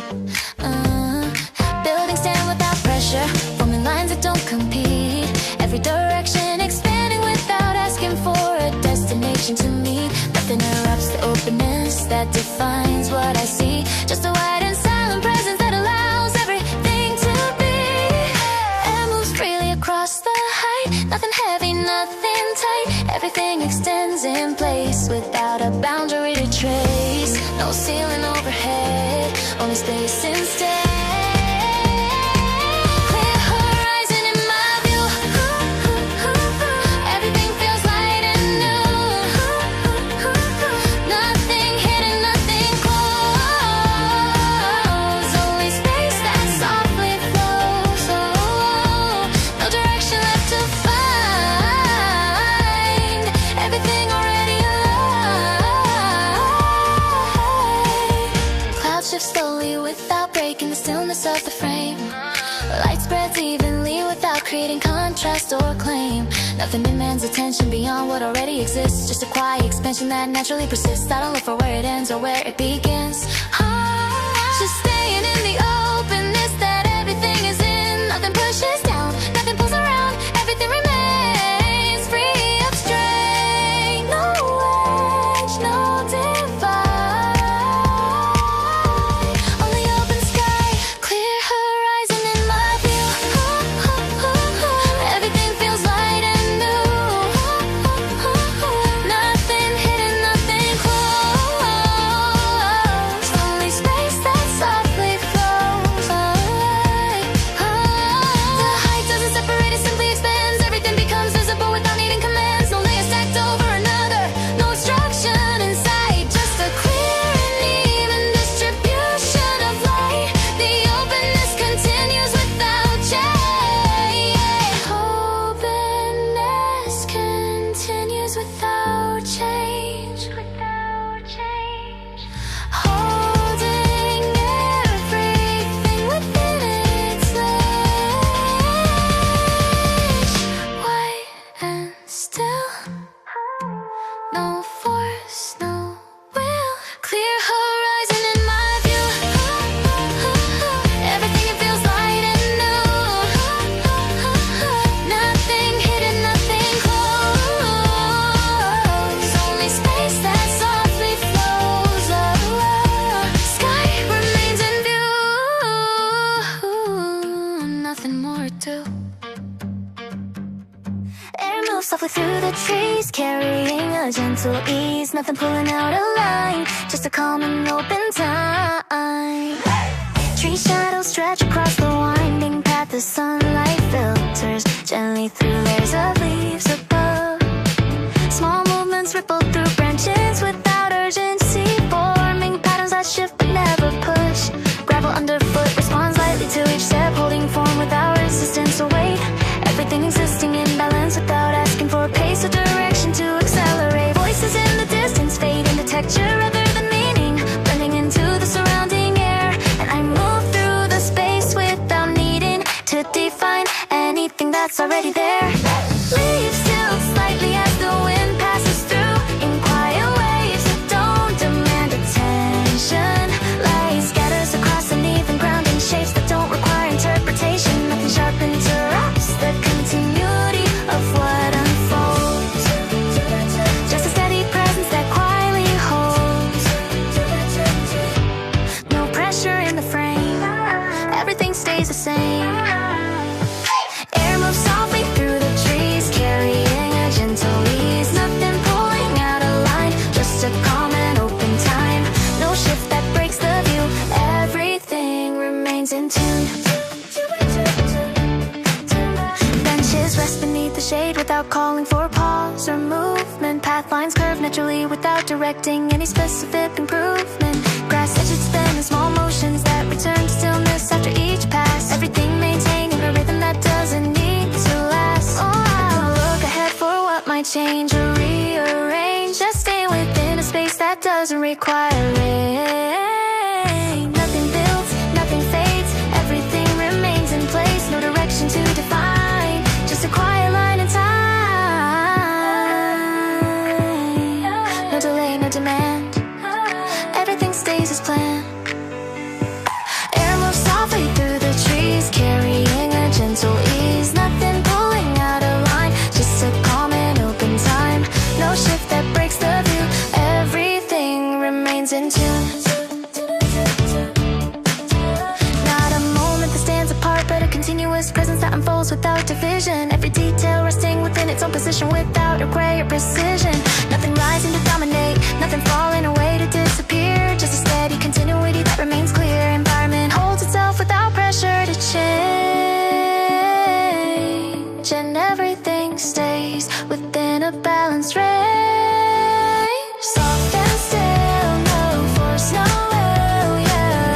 Buildings stand without pressure, forming lines that don't compete. Every direction expanding without asking for a destination to meet. Nothing interrupts the openness that defines what I see. Just a wide and silent presence that allows everything to be. Air moves freely across the height, nothing heavy, nothing tight. Everything extends in place without a boundary to trace. No ceiling overhead, only space instead. Clear horizon in my view. Everything feels light and new. Nothing hidden, nothing close, only space that softly flows. No direction left to find, everything already alive. Clouds shift slowly without breaking the stillness of the frame. Light spreads evenly without creating contrast or claim. Nothing demands attention beyond what already exists, just a quiet expansion that naturally persists. I don't look for where it ends or where it begins. Just staying in the openness that everything is in. Nothing pushes down, nothing pulls around. Everything remains free of strain. No edge, no divide, only open sky, clear horizon in my view. Everything feels light and new. Nothing hidden, nothing close, gentle ease, nothing pulling out a line, just a calm and open time. Tree shadows stretch across the winding path, the sunlight filters gently through layers of leaves above. Small movements ripple through branches without urgency, forming patterns that shift but never push. Gravel underfoot responds lightly to each step, holding form without resistance or weight. Everything existing in balance without asking for a pace or direction to accelerate. Voices in the distance fade into texture rather than meaning, blending into the surrounding air. And I move through the space without needing to define anything that's already there. Leaves tilt slightly as the wind passes through, in quiet waves that don't demand attention. Light scatters across uneven ground in shapes that don't require interpretation. Nothing sharp interrupts the continuity of what unfolds. Just a steady presence that quietly holds. No pressure in the frame, everything stays the same. Air moves softly through the trees, carrying a gentle ease. Nothing pulling out a line, just a calm and open time. No shift that breaks the view, everything remains in tune. Benches rest beneath the shade without calling for pause or movement. Path lines curve naturally without directing any specific improvement. Grass edges spin in small motions that return to stillness after each pass. Everything maintaining a rhythm that doesn't need to last. Oh, I'll look ahead for what might change or rearrange. Just stay within a space that doesn't require rain. Nothing builds, nothing fades, everything remains in place. No direction to define, just a quiet line in time. No delay, no demand, everything stays as planned. Air moves softly through the trees, carrying a gentle ease. Nothing pulling out a line, just a calm and open time. No shift that breaks the view, everything remains in tune. Not a moment that stands apart, but a continuous presence that unfolds without division. Every detail resting within its own position without a gray or precision. Nothing rising to dominate, nothing falling away to disappear. Just a steady continuity that remains clear. Environment holds itself without pressure to change, and everything stays within a balanced range. Soft and still, no force, no will, yeah.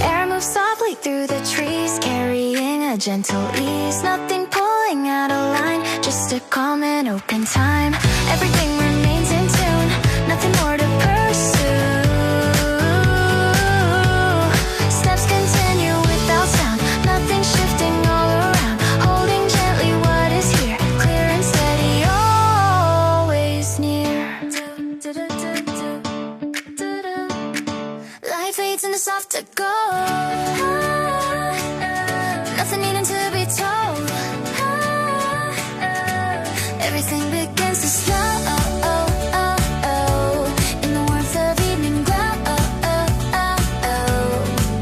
Air moves softly through the trees, carrying a gentle ease. Nothing pulling out a line, just a calm and open time. Everything remains in tune, nothing more to pursue. Steps continue without sound, nothing shifting all around. Holding gently what is here, clear and steady, always near. Light fades into softer gold, nothing needing to be told. Everything begins to slow in the warmth of evening glow.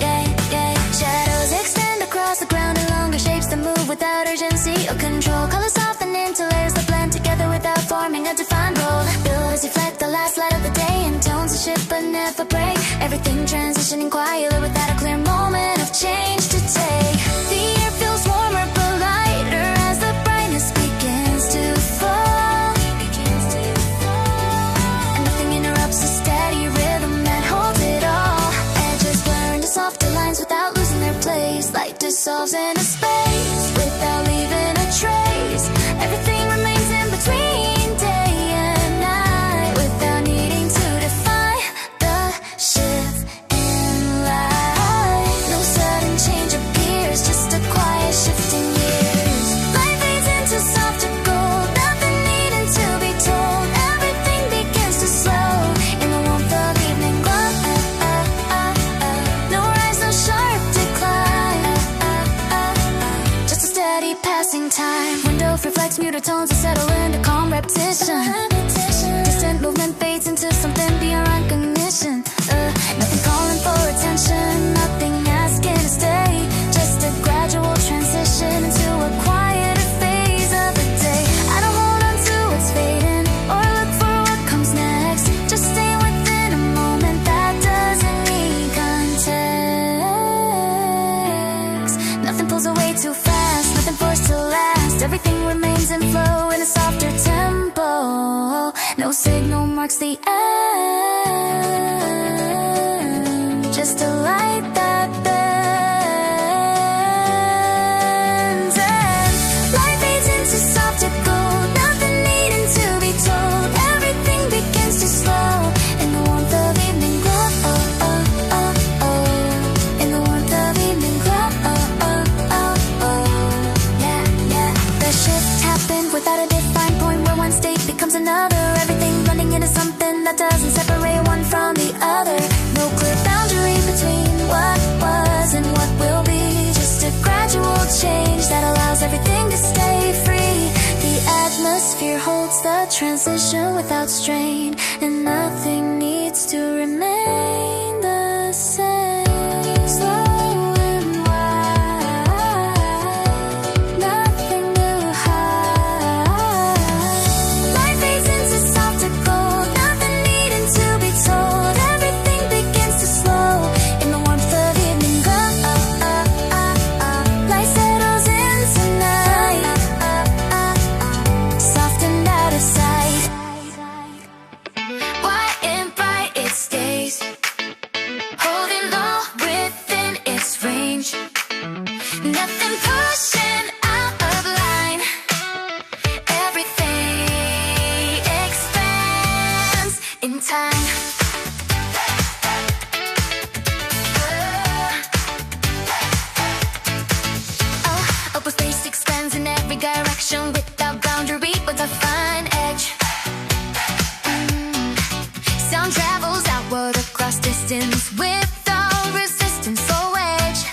Yeah, yeah. Shadows extend across the ground in longer shapes that move without urgency or control. Colors soften into layers that blend together without forming a defined role. Billows reflect the last light of the day, and tones that shift but never break. Everything transitioning quietly without a clear moment of change to take. The air feels warmer but lighter as the brightness begins to fall. And nothing interrupts the steady rhythm that holds it all. Edges blur into softer lines without losing their place. Light dissolves into space without leaving a trace. Everything remains in between day and night without needing to define the shift in light. No sudden change of gears, just a quiet shifting years. Light fades into softer gold, nothing needing to be told. Everything begins to slow in the warmth of evening glow. No rise, no sharp decline, just a steady passing time. Window reflects muted tones that settle into calm repetition. Distant movement fades into something beyond recognition. Nothing calling for attention, nothing asking to stay. Just a gradual transition into a quieter phase of the day. No signal marks the end, just a light that bends. And light fades into softer gold, nothing needing to be told. Everything begins to slow in the warmth of evening glow. In the warmth of evening glow. Yeah, yeah. The shift happened without a defined point where one state becomes another. Everything blending into something that doesn't separate one from the other. No clear boundary between what was and what will be. Just a gradual change that allows everything to stay free. The atmosphere holds the transition without strain, and nothing needs to remain the same. Slow and wide, nothing to hide. Light fades into softer gold, nothing needing to be told. Everything begins to slow in the warmth of evening glow. Light settles into night, softened out of sight. Wide and bright it stays, holding low within its range. Nothing pushing out of line. Everything expands in time. Open space expands in every direction without boundary, with a fine edge. Sound travels outward across distance without resistance or wedge.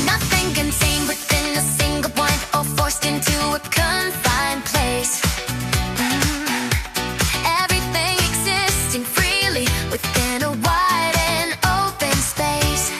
Nothing contained within a single point or forced into a confined place. Everything existing freely within a wide and open space.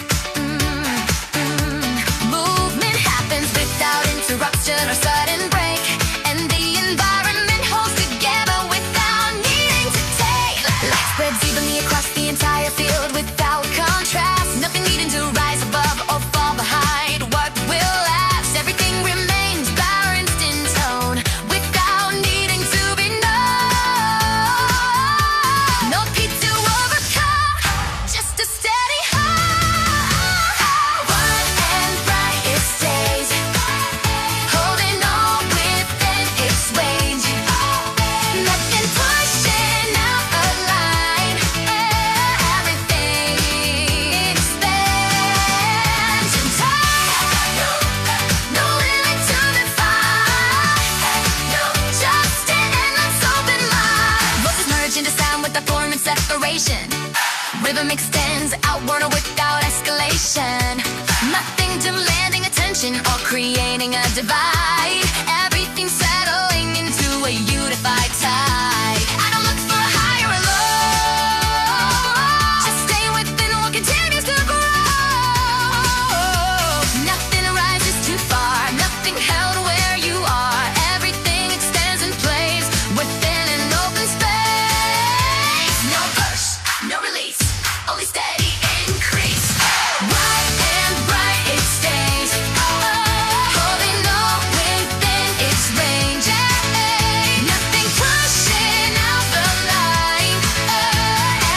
Movement happens without interruption or sudden break, and the environment holds together without needing to take. Light spreads evenly across the entire field without contrast. Nothing needing to rise above or fall behind what will last. Everything remains balanced in tone without needing to be known. No peak to overcome, just a steady high. Wide and bright it stays, holding on within its range. Nothing pushing out a line. Everything expands in time. No limit to define. Just an endless open mind. Voices merge into sound without form and separation. Rhythm extends outward without escalation. Nothing demanding attention or creating a divide. Everything settling into a unified tide. I don't look for a higher or low. Just stay within what continues to grow. Nothing rises too far, nothing held where you are. Everything extends in place within an open space. No push, no release, only steady increase. Wide and bright it stays, holding on within its range. Nothing pushing out the line.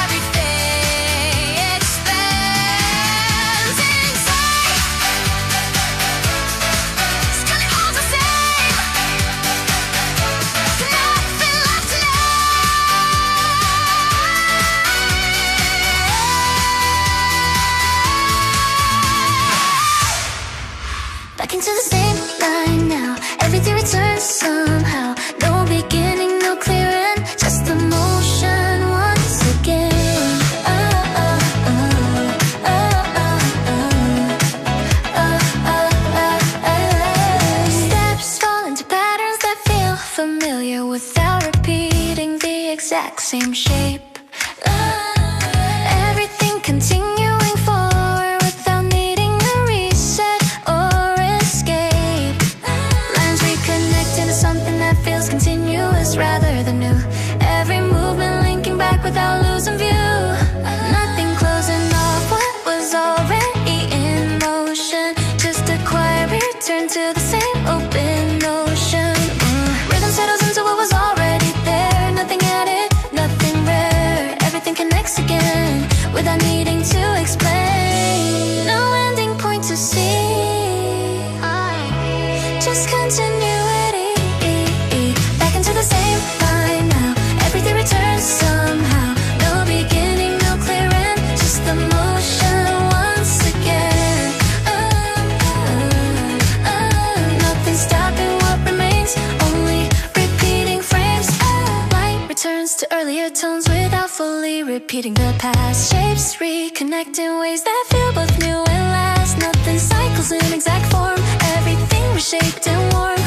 Everything expands inside. Still it holds the same. Nothing left to know. Back into the same line now. Everything returns somehow. No beginning, no clear end, just the motion once again. Steps fall into patterns that feel familiar without repeating the exact same shape. Everything continuing forward without needing a reset or escape. Lines reconnect into something that feels continuous rather than new. Every movement linking back without losing view. Nothing closing off what was already in motion. Just a quiet return to the same open ocean. Rhythm settles into a to earlier tones without fully repeating the past. Shapes reconnect in ways that feel both new and last. Nothing cycles in exact form, everything reshaped and worn.